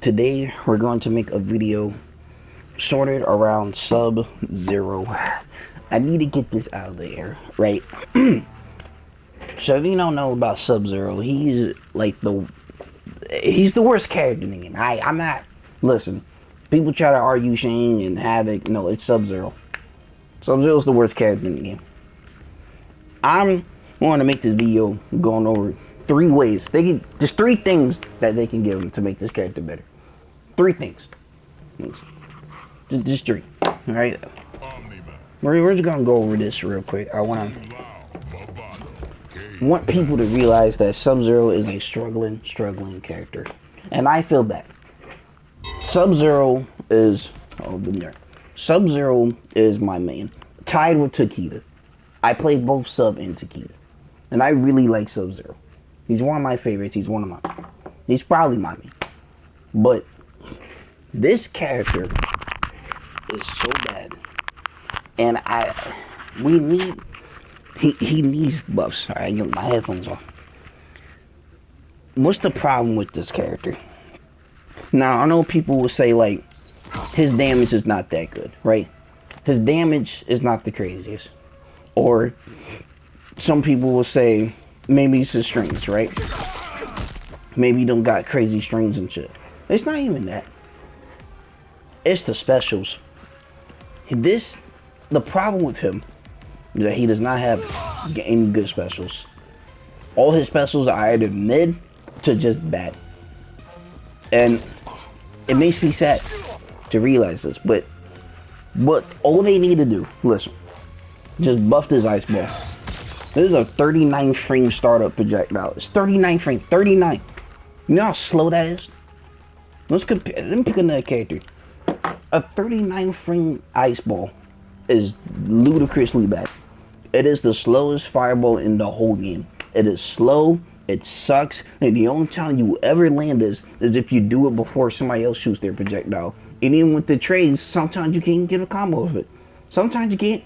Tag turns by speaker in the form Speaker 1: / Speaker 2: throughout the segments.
Speaker 1: Today we're going to make a video sorted around Sub-Zero. I need to get this out of the air, right? So if you don't know about Sub-Zero, he's the worst character in the game. I'm not. Listen, people try to argue Shane and Havoc. No, it's Sub-Zero. Sub-Zero's the worst character in the game. I'm going to make this video going over 3 ways. Just 3 things that they can give him to make this character better. 3 things. Just 3. All right. We're just gonna go over this real quick. I want people to realize that Sub-Zero is a struggling character, and I feel bad. Sub-Zero is Sub-Zero is my main, tied with Takeda. I play both Sub and Takeda, and I really like Sub-Zero. He's one of my favorites. He's probably my main. But this character is so bad, and he needs buffs. All right, get my headphones on. What's the problem with this character? Now, I know people will say, like, his damage is not that good, right? His damage is not the craziest. Or some people will say, maybe it's his strings, right? Maybe he don't got crazy strings and shit. It's not even that. It's the specials. The problem with him is that he does not have any good specials. All his specials are either mid to just bad. And it makes me sad to realize this, but all they need to do, listen, just buff this ice ball. This is a 39 frame startup projectile. It's 39 frame, 39. You know how slow that is? Let me pick another character. A 39 frame ice ball is ludicrously bad. It is the slowest fireball in the whole game. It is slow, it sucks, and the only time you will ever land this is if you do it before somebody else shoots their projectile. And even with the trades, sometimes you can't get a combo of it. Sometimes you can't.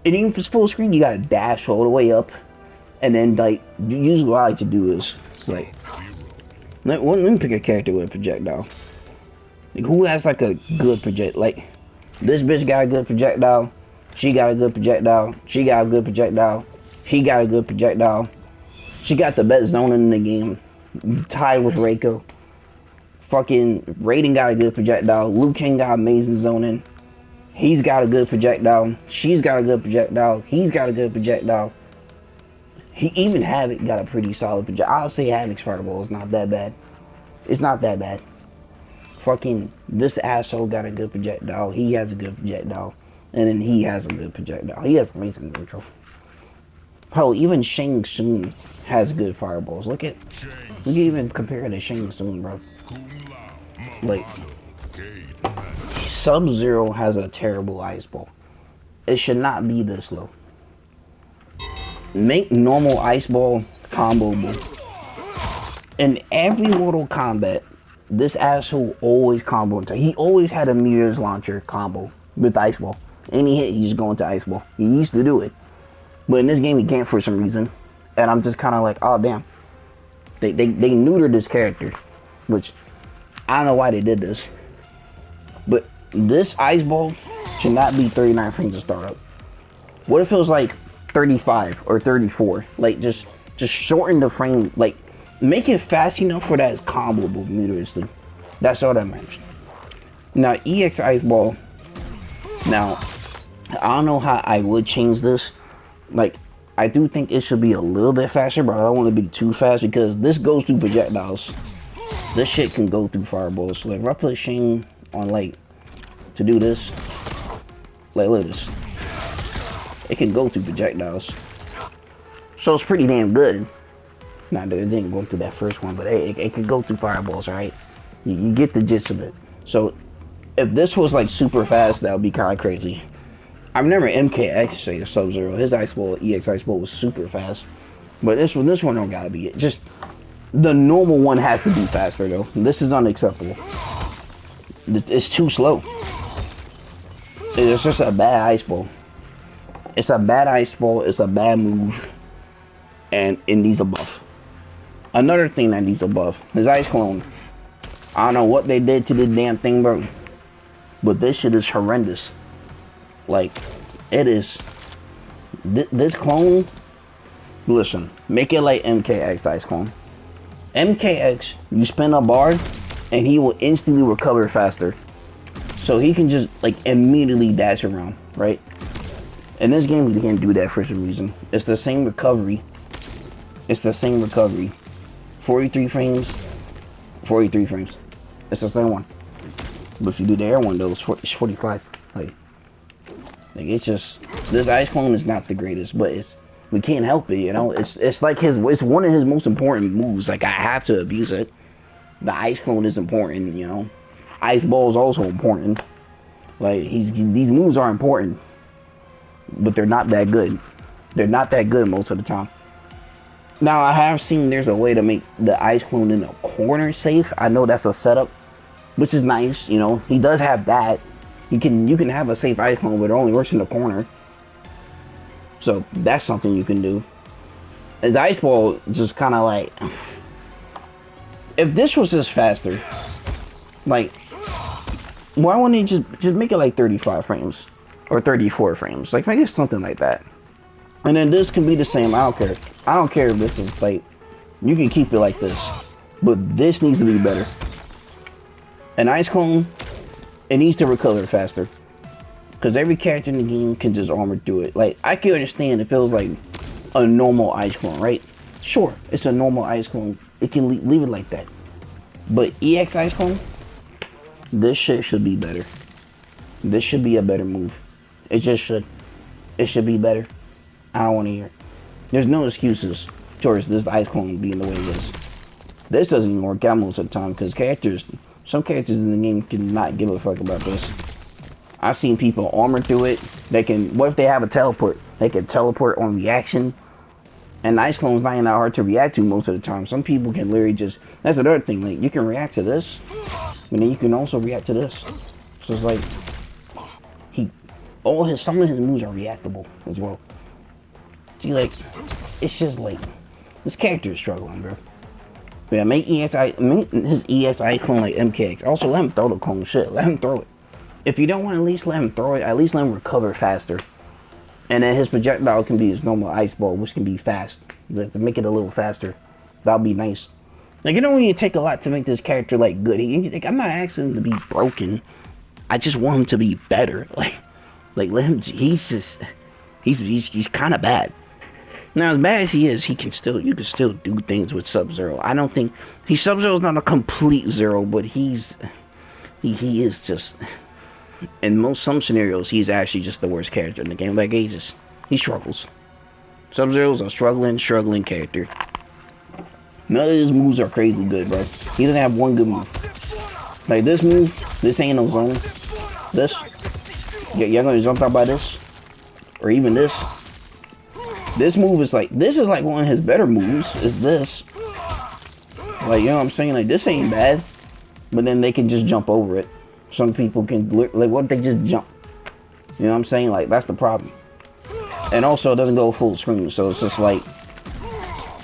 Speaker 1: And even if it's full screen, you gotta dash all the way up. And then, like, usually what I like to do is, like, let me pick a character with a projectile. Like, who has, like, a good projectile? Like, this bitch got a good projectile. She got a good projectile. She got a good projectile. He got a good projectile. She got the best zoning in the game. Tied with Reiko. Fucking Raiden got a good projectile. Liu Kang got amazing zoning. He's got a good projectile. She's got a good projectile. He's got a good projectile. Even Havoc got a pretty solid projectile. I'll say Havoc's fireball is not that bad. It's not that bad. Fucking this asshole got a good projectile. He has a good projectile. And then he has a good projectile. He has amazing neutral. Hell, even Shang Tsung has good fireballs. Look at even compare to Shang Tsung, bro. Like, Sub-Zero has a terrible ice ball. It should not be this low. Make normal ice ball comboable. In every Mortal Kombat, this asshole always combo into. He always had a Meteor's Launcher combo with ice ball. Any hit, he's just going to ice ball. He used to do it, but in this game he can't for some reason. And I'm just kind of like, oh damn. They neutered this character, which I don't know why they did this. But this ice ball should not be 39 frames to start up. What if it was like 35 or 34? Like just shorten the frame. Like make it fast enough for that it's comboable mutorously. That's all that matters. Now EX ice ball. Now I don't know how I would change this. Like I do think it should be a little bit faster, but I don't want to be too fast because this goes through projectiles. This shit can go through fireballs. So like if I put Shane on like to do this, like look at this, it can go through projectiles. So it's pretty damn good. Nah, it didn't go through that first one, but it can go through fireballs, alright? You get the gist of it. So if this was like super fast, that would be kind of crazy. I remember MKX say Sub-Zero, his ice ball, EX ice ball was super fast. But this one don't gotta be it. Just the normal one has to be faster though. This is unacceptable. It's too slow. It's just a bad ice ball. It's a bad ice ball. It's a bad move. And it needs a buff. Another thing that needs a buff is Ice Clone. I don't know what they did to this damn thing, bro. But this shit is horrendous. Like, it is. This clone, listen, make it like MKX Ice Clone. MKX, you spin a bar, and he will instantly recover faster. So he can just, like, immediately dash around, right? In this game, he can't do that for some reason. It's the same recovery. It's the same recovery. 43 frames, 43 frames. It's the same one. But if you do the air one, though, it's 45. Like, it's just, this Ice Clone is not the greatest, but we can't help it, you know? It's like it's one of his most important moves. Like, I have to abuse it. The Ice Clone is important, you know? Ice Ball is also important. Like, these moves are important, but they're not that good. They're not that good most of the time. Now, I have seen there's a way to make the Ice Clone in the corner safe. I know that's a setup, which is nice, you know? He does have that. You can have a safe Ice Clone, but it only works in the corner. So that's something you can do. His Ice Ball just kind of like, if this was just faster, like, why wouldn't he just make it like 35 frames or 34 frames? Like, make it something like that. And then this can be the same. I don't care. I don't care if this is like, you can keep it like this, but this needs to be better. An Ice Clone, it needs to recover faster, because every character in the game can just armor through it. Like, I can understand it feels like a normal Ice Clone, right? Sure, it's a normal Ice Clone. It can leave it like that. But EX Ice Clone, this shit should be better. This should be a better move. It just should. It should be better. I don't want to hear it. There's no excuses towards this Ice Clone being the way it is. This doesn't even work out most of the time, because some characters in the game cannot give a fuck about this. I've seen people armor through it. What if they have a teleport? They can teleport on reaction. And Ice Clone's not even that hard to react to most of the time. Some people can literally just, that's another thing, like, you can react to this, and then you can also react to this. So it's like, some of his moves are reactable as well. See, like, it's just like, this character is struggling, bro. Yeah, make his EXI clone like MKX. Also, let him throw the clone shit. Let him throw it. If you don't want to at least let him throw it, at least let him recover faster. And then his projectile can be his normal Ice Ball, which can be fast. To make it a little faster. That'll be nice. Like, it don't even take a lot to make this character, like, good. I'm not asking him to be broken. I just want him to be better. Like let him, he's kind of bad. Now, as bad as he is, you can still do things with Sub-Zero. I don't think, Sub-Zero's not a complete zero, but he is just, in some scenarios, he's actually just the worst character in the game. Like, he struggles. Sub-Zero's a struggling character. None of his moves are crazy good, bro. He doesn't have one good move. Like, this move, this ain't no zone. This, y'all gonna jump out by this? Or even this? This move is like, this is like one of his better moves, is this. Like, you know what I'm saying? Like, this ain't bad. But then they can just jump over it. Some people can, like, what if they just jump? You know what I'm saying? Like, that's the problem. And also, it doesn't go full screen, so it's just like,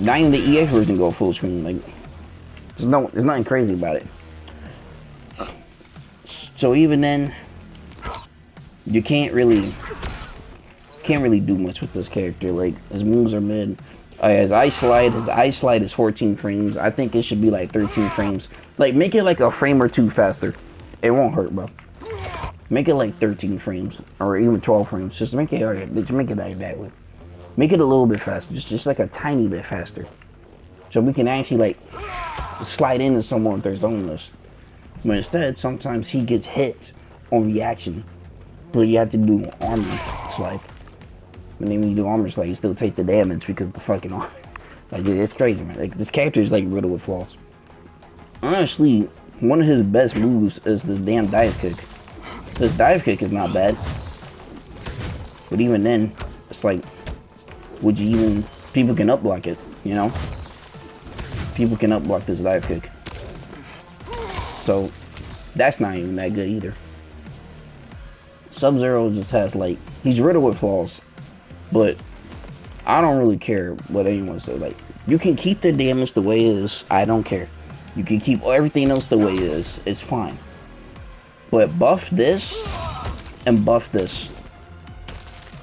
Speaker 1: not even the EX version go full screen. Like, there's nothing crazy about it. So even then, you can't really do much with this character. Like, his moves are mid. His ice slide is 14 frames. I think it should be like 13 frames. Like, make it like a frame or two faster. It won't hurt, bro. Make it like 13 frames or even 12 frames. Just make it like that way. Make it a little bit faster, just like a tiny bit faster, so we can actually like slide into someone if there's donors. But instead, sometimes he gets hit on reaction, but you have to do armor slide. And then when you do armor slide, you still take the damage because of the fucking armor. Like, it's crazy, man. Like, this character is like riddled with flaws. Honestly, one of his best moves is this damn dive kick. This dive kick is not bad, but even then, it's like, would you even, people can up block it, you know? People can up block this dive kick. So, that's not even that good either. Sub-Zero just has, like, he's riddled with flaws, but I don't really care what anyone says. Like, you can keep the damage the way it is. I don't care. You can keep everything else the way it is. It's fine. But buff this and buff this.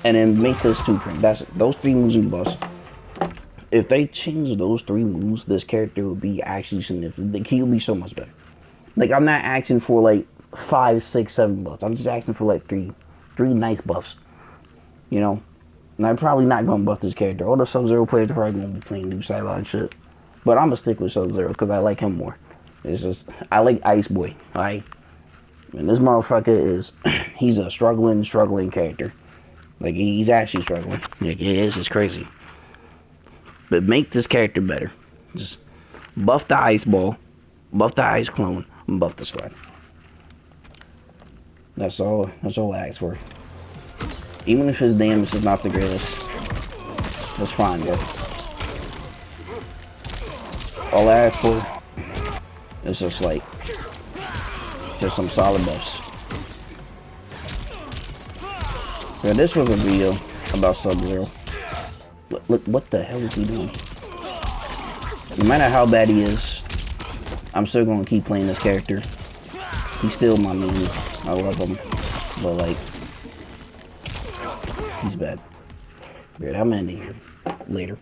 Speaker 1: And then make this 2-frame. That's it. Those 3 moves and buffs. If they change those 3 moves, this character would be actually significant. He would be so much better. Like, I'm not asking for like 5, 6, 7 buffs. I'm just asking for like three nice buffs. You know? And I'm probably not gonna buff this character. All the Sub-Zero players are probably gonna be playing new sideline shit. But I'm gonna stick with Sub-Zero because I like him more. It's just, I like Ice Boy. Alright? And this motherfucker is, he's a struggling character. Like, he's actually struggling. Like, it's just crazy. But make this character better. Just buff the Ice Ball, buff the Ice Clone, and buff the Slide. That's all I ask for. Even if his damage is not the greatest, that's fine, bro. All I ask for is just like, just some solid buffs. Yeah, this was a video about Sub-Zero. Look, what the hell is he doing? No matter how bad he is, I'm still gonna keep playing this character. He's still my main. I love him. But like, he's bad. Weird, I'm ending here. Later.